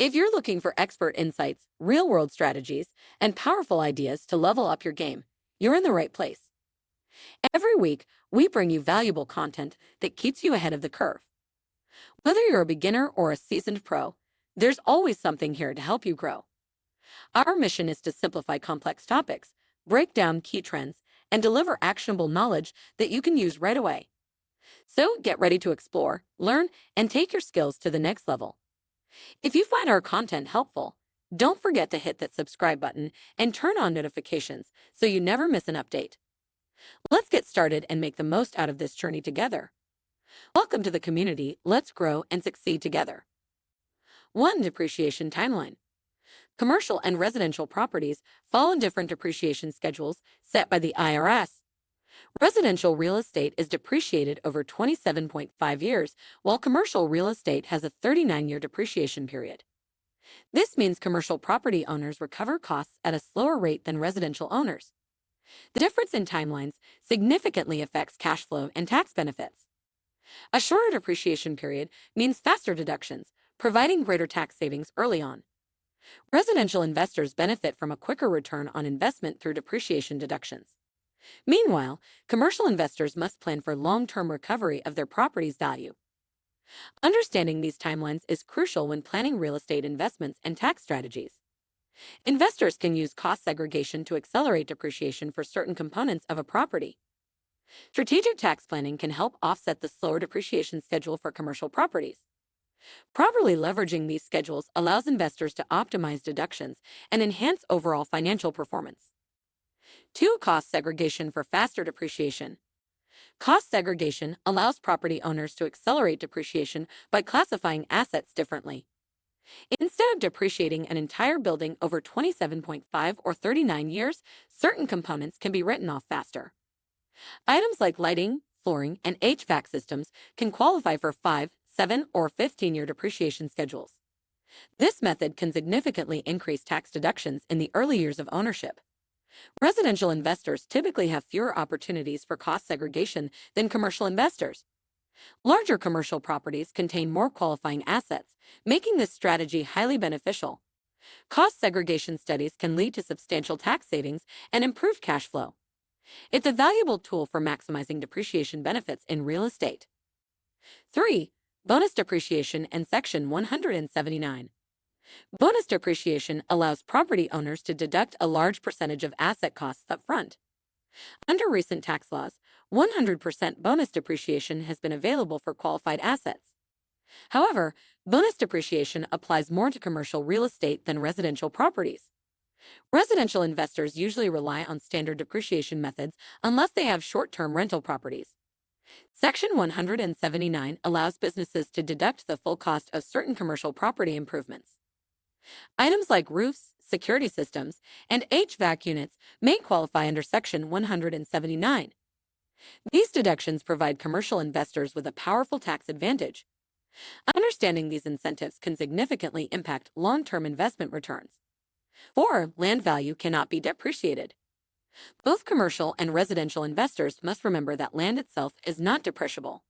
If you're looking for expert insights, real-world strategies, and powerful ideas to level up your game, you're in the right place. Every week, we bring you valuable content that keeps you ahead of the curve. Whether you're a beginner or a seasoned pro, there's always something here to help you grow. Our mission is to simplify complex topics, break down key trends, and deliver actionable knowledge that you can use right away. So get ready to explore, learn, and take your skills to the next level. If you find our content helpful, don't forget to hit that subscribe button and turn on notifications so you never miss an update. Let's get started and make the most out of this journey together. Welcome to the community. Let's grow and succeed together. 1. Depreciation timeline. Commercial and residential properties follow different depreciation schedules set by the IRS. Residential real estate is depreciated over 27.5 years, while commercial real estate has a 39-year depreciation period. This means commercial property owners recover costs at a slower rate than residential owners. The difference in timelines significantly affects cash flow and tax benefits. A shorter depreciation period means faster deductions, providing greater tax savings early on. Residential investors benefit from a quicker return on investment through depreciation deductions. Meanwhile, commercial investors must plan for long-term recovery of their property's value. Understanding these timelines is crucial when planning real estate investments and tax strategies. Investors can use cost segregation to accelerate depreciation for certain components of a property. Strategic tax planning can help offset the slower depreciation schedule for commercial properties. Properly leveraging these schedules allows investors to optimize deductions and enhance overall financial performance. 2. Cost segregation for faster depreciation. Cost segregation allows property owners to accelerate depreciation by classifying assets differently. Instead of depreciating an entire building over 27.5 or 39 years, certain components can be written off faster. Items like lighting, flooring, and HVAC systems can qualify for 5, 7, or 15-year depreciation schedules. This method can significantly increase tax deductions in the early years of ownership. Residential investors typically have fewer opportunities for cost segregation than commercial investors. Larger commercial properties contain more qualifying assets, making this strategy highly beneficial. Cost segregation studies can lead to substantial tax savings and improved cash flow. It's a valuable tool for maximizing depreciation benefits in real estate. 3. Bonus depreciation and Section 179. Bonus depreciation allows property owners to deduct a large percentage of asset costs up front. Under recent tax laws, 100% bonus depreciation has been available for qualified assets. However, bonus depreciation applies more to commercial real estate than residential properties. Residential investors usually rely on standard depreciation methods unless they have short-term rental properties. Section 179 allows businesses to deduct the full cost of certain commercial property improvements. Items like roofs, security systems, and HVAC units may qualify under Section 179. These deductions provide commercial investors with a powerful tax advantage. Understanding these incentives can significantly impact long-term investment returns. 4. Land value cannot be depreciated. Both commercial and residential investors must remember that land itself is not depreciable.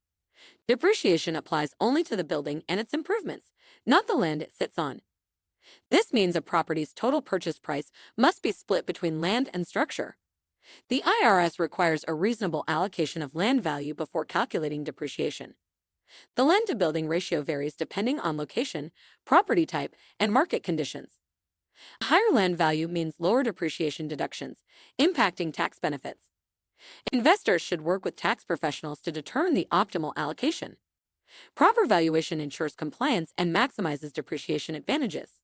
Depreciation applies only to the building and its improvements, not the land it sits on. This means a property's total purchase price must be split between land and structure. The IRS requires a reasonable allocation of land value before calculating depreciation. The land-to-building ratio varies depending on location, property type, and market conditions. A higher land value means lower depreciation deductions, impacting tax benefits. Investors should work with tax professionals to determine the optimal allocation. Proper valuation ensures compliance and maximizes depreciation advantages.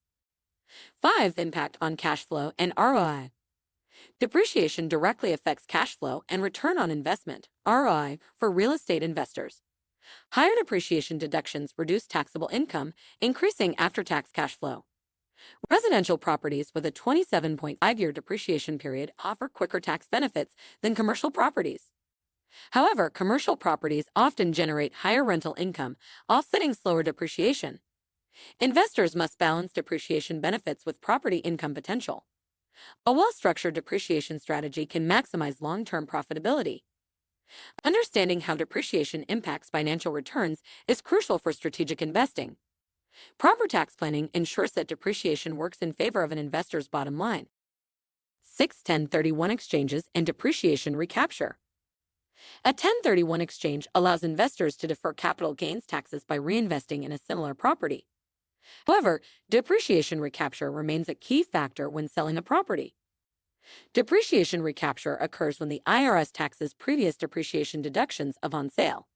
5. Impact on cash flow and ROI. Depreciation directly affects cash flow and return on investment, ROI, for real estate investors. Higher depreciation deductions reduce taxable income, increasing after-tax cash flow. Residential properties with a 27.5-year depreciation period offer quicker tax benefits than commercial properties. However, commercial properties often generate higher rental income, offsetting slower depreciation. Investors must balance depreciation benefits with property income potential. A well-structured depreciation strategy can maximize long-term profitability. Understanding how depreciation impacts financial returns is crucial for strategic investing. Proper tax planning ensures that depreciation works in favor of an investor's bottom line. 6. 1031 exchanges and depreciation recapture. A 1031 exchange allows investors to defer capital gains taxes by reinvesting in a similar property. However, depreciation recapture remains a key factor when selling a property. Depreciation recapture occurs when the IRS taxes previous depreciation deductions upon sale.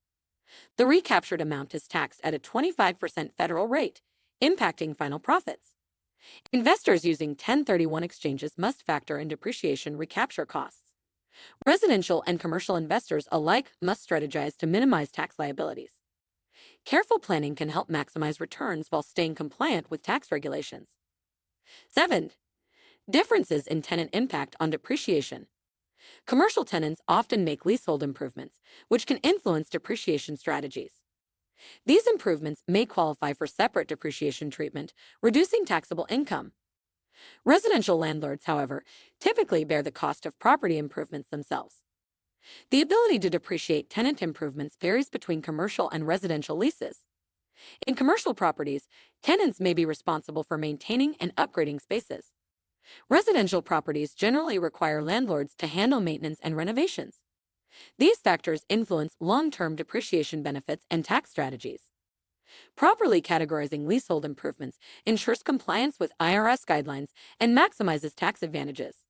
The recaptured amount is taxed at a 25% federal rate, impacting final profits. Investors using 1031 exchanges must factor in depreciation recapture costs. Residential and commercial investors alike must strategize to minimize tax liabilities. Careful planning can help maximize returns while staying compliant with tax regulations. 7. Differences in tenant impact on depreciation. Commercial tenants often make leasehold improvements, which can influence depreciation strategies. These improvements may qualify for separate depreciation treatment, reducing taxable income. Residential landlords, however, typically bear the cost of property improvements themselves. The ability to depreciate tenant improvements varies between commercial and residential leases. In commercial properties, tenants may be responsible for maintaining and upgrading spaces. Residential properties generally require landlords to handle maintenance and renovations. These factors influence long-term depreciation benefits and tax strategies. Properly categorizing leasehold improvements ensures compliance with IRS guidelines and maximizes tax advantages.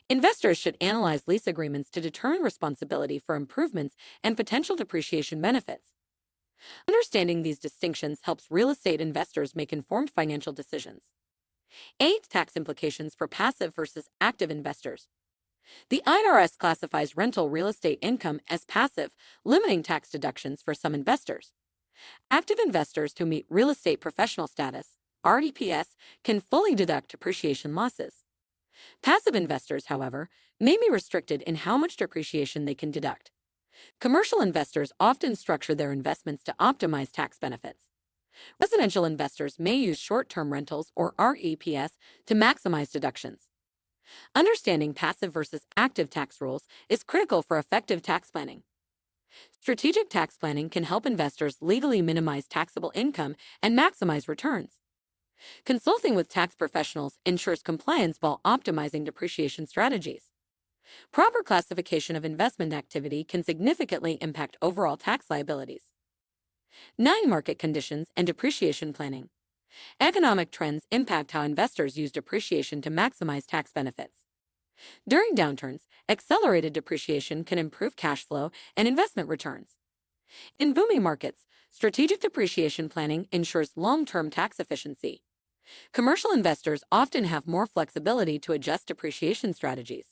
Investors should analyze lease agreements to determine responsibility for improvements and potential depreciation benefits. Understanding these distinctions helps real estate investors make informed financial decisions. 8. Tax implications for passive versus active investors. The IRS classifies rental real estate income as passive, limiting tax deductions for some investors. Active investors who meet real estate professional status, RDPS, can fully deduct depreciation losses. Passive investors, however, may be restricted in how much depreciation they can deduct. Commercial investors often structure their investments to optimize tax benefits. Residential investors may use short-term rentals or REPS to maximize deductions. Understanding passive versus active tax rules is critical for effective tax planning. Strategic tax planning can help investors legally minimize taxable income and maximize returns. Consulting with tax professionals ensures compliance while optimizing depreciation strategies. Proper classification of investment activity can significantly impact overall tax liabilities. 9. Market conditions and depreciation planning. Economic trends impact how investors use depreciation to maximize tax benefits. During downturns, accelerated depreciation can improve cash flow and investment returns. In booming markets, strategic depreciation planning ensures long-term tax efficiency. Commercial investors often have more flexibility to adjust depreciation strategies.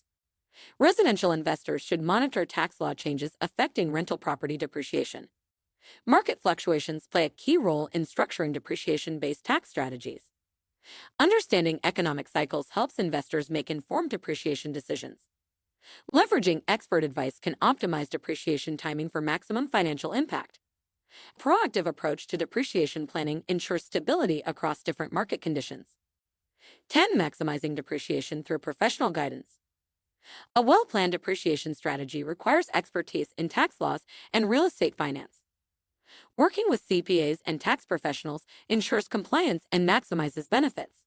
Residential investors should monitor tax law changes affecting rental property depreciation. Market fluctuations play a key role in structuring depreciation-based tax strategies. Understanding economic cycles helps investors make informed depreciation decisions. Leveraging expert advice can optimize depreciation timing for maximum financial impact. A proactive approach to depreciation planning ensures stability across different market conditions. 10. Maximizing depreciation through professional guidance. A well-planned depreciation strategy requires expertise in tax laws and real estate finance. Working with CPAs and tax professionals ensures compliance and maximizes benefits.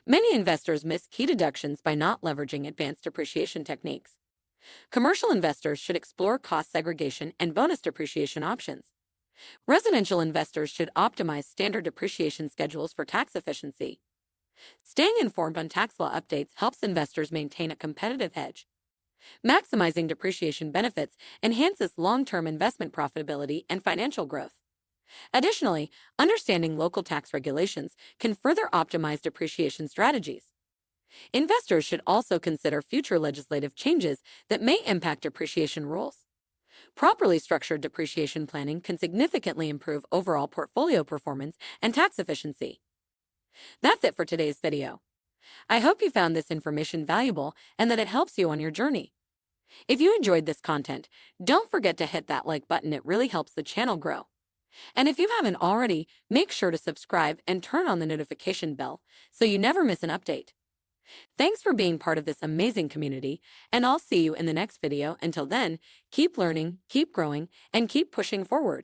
Many investors miss key deductions by not leveraging advanced depreciation techniques. Commercial investors should explore cost segregation and bonus depreciation options. Residential investors should optimize standard depreciation schedules for tax efficiency. Staying informed on tax law updates helps investors maintain a competitive edge. Maximizing depreciation benefits enhances long-term investment profitability and financial growth. Additionally, understanding local tax regulations can further optimize depreciation strategies. Investors should also consider future legislative changes that may impact depreciation rules. Properly structured depreciation planning can significantly improve overall portfolio performance and tax efficiency. That's it for today's video. I hope you found this information valuable and that it helps you on your journey. If you enjoyed this content, don't forget to hit that like button. It really helps the channel grow. And if you haven't already, make sure to subscribe and turn on the notification bell so you never miss an update. Thanks for being part of this amazing community, and I'll see you in the next video. Until then, keep learning, keep growing, and keep pushing forward.